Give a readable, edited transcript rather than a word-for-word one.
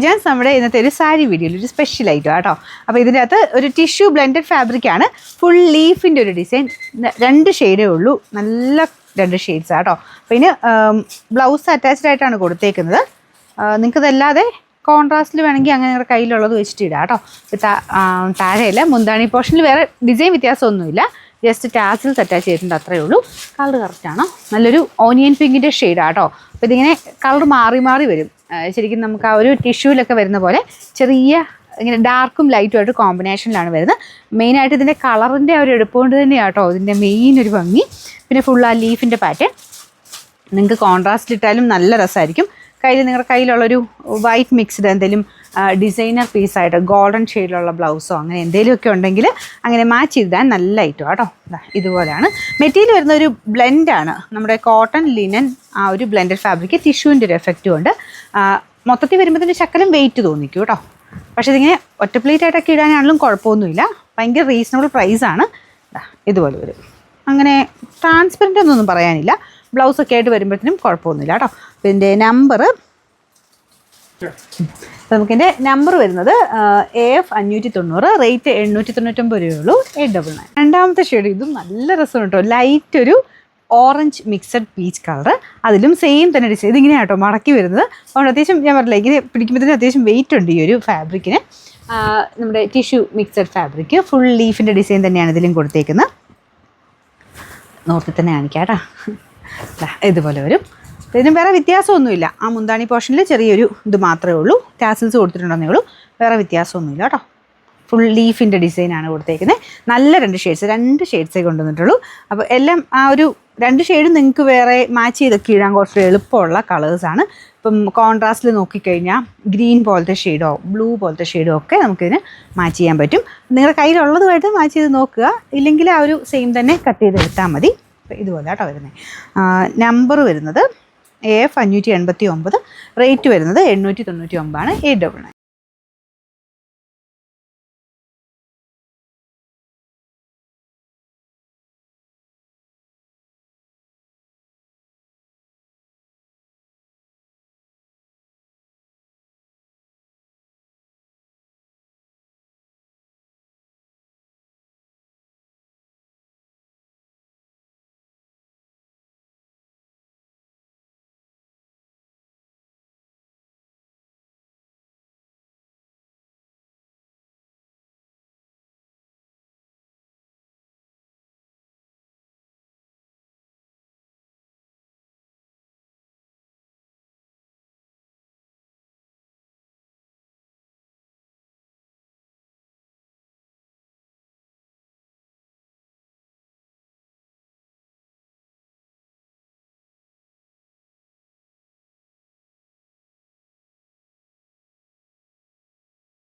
ജാൻസ് നമ്മുടെ ഇന്നത്തെ ഒരു സാരി വീഡിയോയിൽ ഒരു സ്പെഷ്യൽ ഐറ്റം കേട്ടോ. അപ്പോൾ ഇതിൻ്റെ അകത്ത് ഒരു ടിഷ്യൂ ബ്ലെൻഡഡ് ഫാബ്രിക്കാണ്, ഫുൾ ലീഫിൻ്റെ ഒരു ഡിസൈൻ, 2 ഷെയ്ഡേ ഉള്ളൂ, നല്ല 2 ഷെയ്ഡ്സ് കേട്ടോ. അപ്പോൾ ഇതിന് ബ്ലൗസ് അറ്റാച്ച്ഡ് ആയിട്ടാണ് കൊടുത്തേക്കുന്നത്. നിങ്ങൾക്കതല്ലാതെ കോൺട്രാസ്റ്റിൽ വേണമെങ്കിൽ അങ്ങനെ നിങ്ങളുടെ കയ്യിലുള്ളത് വെച്ചിട്ട് ഇടാം കേട്ടോ. താഴെയല്ല, മുന്താണി പോർഷനിൽ വേറെ ഡിസൈൻ വ്യത്യാസമൊന്നുമില്ല, ജസ്റ്റ് ടാസിൽസ് അറ്റാച്ച് ചെയ്തിട്ടുണ്ട്, അത്രയേ ഉള്ളൂ. കളർ കറക്റ്റാണോ, നല്ലൊരു ഓനിയൻ പിങ്കിൻ്റെ ഷെയ്ഡാണ് കേട്ടോ. അപ്പോൾ ഇതിങ്ങനെ കളർ മാറി മാറി വരും. ശരിക്കും നമുക്ക് ആ ഒരു ടിഷ്യൂലൊക്കെ വരുന്ന പോലെ ചെറിയ ഇങ്ങനെ ഡാർക്കും ലൈറ്റുമായിട്ട് കോമ്പിനേഷനിലാണ് വരുന്നത്. മെയിനായിട്ട് ഇതിൻ്റെ കളറിൻ്റെ ഒരു എടുപ്പുകൊണ്ട് തന്നെയാണ് കേട്ടോ ഇതിൻ്റെ മെയിൻ ഒരു ഭംഗി. പിന്നെ ഫുൾ ആ ലീഫിൻ്റെ പാറ്റേൺ നിങ്ങൾക്ക് കോൺട്രാസ്റ്റ് ഇട്ടാലും നല്ല രസമായിരിക്കും. നിങ്ങളുടെ കയ്യിലുള്ളൊരു വൈറ്റ് മിക്സ്ഡ് എന്തെങ്കിലും ഡിസൈനർ പീസായിട്ട് ഗോൾഡൻ ഷെയ്ഡിലുള്ള ബ്ലൗസോ അങ്ങനെ എന്തെങ്കിലുമൊക്കെ ഉണ്ടെങ്കിൽ അങ്ങനെ മാച്ച് ചെയ്താൽ നല്ല ഐറ്റം കേട്ടോ. ഇതുപോലെയാണ് മെറ്റീരിയൽ വരുന്ന ഒരു ബ്ലെൻഡാണ്, നമ്മുടെ കോട്ടൺ ലിനൻ ആ ഒരു ബ്ലെൻഡഡ് ഫാബ്രിക്, ടിഷ്യൂവിൻ്റെ ഒരു എഫക്റ്റും ഉണ്ട്. മൊത്തത്തിൽ വരുമ്പോഴത്തേന് ശക്കലം വെയിറ്റ് തോന്നിക്കും കേട്ടോ. പക്ഷേ ഇതിങ്ങനെ ഒറ്റ പ്ലേറ്റ് ആയിട്ടൊക്കെ ഇടാനാണെങ്കിലും കുഴപ്പമൊന്നുമില്ല, ഭയങ്കര റീസണബിൾ പ്രൈസാണ്. ഇതുപോലെ വരും, അങ്ങനെ ട്രാൻസ്പെറൻ്റ് ഒന്നും പറയാനില്ല. ബ്ലൗസൊക്കെ ആയിട്ട് വരുമ്പോഴത്തേനും കുഴപ്പമൊന്നുമില്ല കേട്ടോ. ഇതിൻ്റെ നമ്പർ നമുക്കിൻ്റെ നമ്പർ വരുന്നത് AF 590, റേറ്റ് 899 രൂപയുള്ളൂ, 899. രണ്ടാമത്തെ ഷെയ്ഡ് ഇതും നല്ല രസമാണ് കേട്ടോ, ലൈറ്റ് ഒരു ഓറഞ്ച് മിക്സഡ് പീച്ച് കളർ, അതിലും സെയിം തന്നെ ഡിസൈൻ. ഇതിങ്ങനെയാണ് കേട്ടോ മടക്കി വരുന്നത്. അതുകൊണ്ട് അത്യാവശ്യം ഞാൻ പറഞ്ഞില്ല, ഇങ്ങനെ പിടിക്കുമ്പോഴത്തേനും അത്യാവശ്യം വെയിറ്റ് ഉണ്ട് ഈ ഒരു ഫാബ്രിക്കിന്. നമ്മുടെ ടിഷ്യൂ മിക്സഡ് ഫാബ്രിക്, ഫുൾ ലീഫിൻ്റെ ഡിസൈൻ തന്നെയാണ് ഇതിലും കൊടുത്തേക്കുന്നത്. നോർത്തിൽ തന്നെ കാണിക്കാം കേട്ടോ. ഇതുപോലെ വരും. ഇതിനും വേറെ വ്യത്യാസമൊന്നുമില്ല, ആ മുന്താണി പോർഷനിൽ ചെറിയൊരു ഇത് മാത്രമേ ഉള്ളൂ, ടാസിൽസ് കൊടുത്തിട്ടുണ്ടെന്നേ ഉള്ളൂ, വേറെ വ്യത്യാസമൊന്നുമില്ല കേട്ടോ. ഫുൾ ലീഫിൻ്റെ ഡിസൈനാണ് കൊടുത്തേക്കുന്നത്. നല്ല 2 ഷെയ്ഡ്സേ കൊണ്ടുവന്നിട്ടുള്ളൂ. അപ്പോൾ എല്ലാം ആ ഒരു 2 ഷെയ്ഡും നിങ്ങൾക്ക് വേറെ മാച്ച് ചെയ്തൊക്കെ ഇടാൻ കുറച്ച് എളുപ്പമുള്ള കളേഴ്സാണ്. ഇപ്പം കോൺട്രാസ്റ്റിൽ നോക്കിക്കഴിഞ്ഞാൽ ഗ്രീൻ പോലത്തെ ഷെയ്ഡോ ബ്ലൂ പോലത്തെ ഷെയ്ഡോ ഒക്കെ നമുക്കിതിന് മാച്ച് ചെയ്യാൻ പറ്റും. നിങ്ങളുടെ കയ്യിലുള്ളതുമായിട്ട് മാച്ച് ചെയ്ത് നോക്കുക, ഇല്ലെങ്കിൽ ആ ഒരു സെയിം തന്നെ കട്ട് ചെയ്ത് എടുത്താൽ മതി. ഇതുപോലെ കേട്ടോ വരുന്നത്. നമ്പർ വരുന്നത് AF 589, റേറ്റ് വരുന്നത് 899 ആണ്, 899.